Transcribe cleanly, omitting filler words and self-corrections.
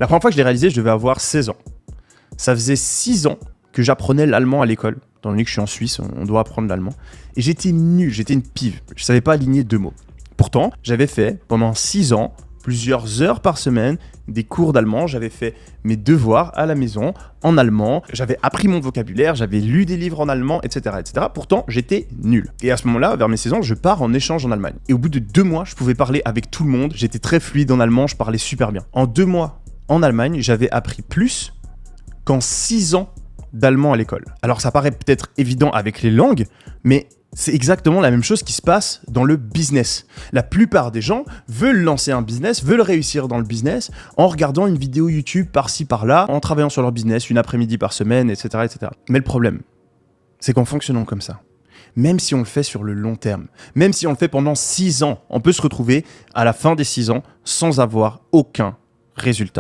La première fois que je l'ai réalisé, je devais avoir 16 ans. Ça faisait 6 ans que j'apprenais l'allemand à l'école. Étant donné que je suis en Suisse, on doit apprendre l'allemand. Et j'étais nul, j'étais une pive. Je savais pas aligner 2 mots. Pourtant, j'avais fait pendant 6 ans, plusieurs heures par semaine, des cours d'allemand. J'avais fait mes devoirs à la maison en allemand. J'avais appris mon vocabulaire, j'avais lu des livres en allemand, etc., etc. Pourtant, j'étais nul. Et à ce moment-là, vers mes 16 ans, je pars en échange en Allemagne. Et au bout de 2 mois, je pouvais parler avec tout le monde. J'étais très fluide en allemand, je parlais super bien. En 2 mois en Allemagne, j'avais appris plus qu'en 6 ans d'allemand à l'école. Alors ça paraît peut-être évident avec les langues, mais c'est exactement la même chose qui se passe dans le business. La plupart des gens veulent lancer un business, veulent réussir dans le business en regardant une vidéo YouTube par-ci par-là, en travaillant sur leur business une après-midi par semaine, etc., etc. Mais le problème, c'est qu'en fonctionnant comme ça, même si on le fait sur le long terme, même si on le fait pendant 6 ans, on peut se retrouver à la fin des 6 ans sans avoir aucun résultat.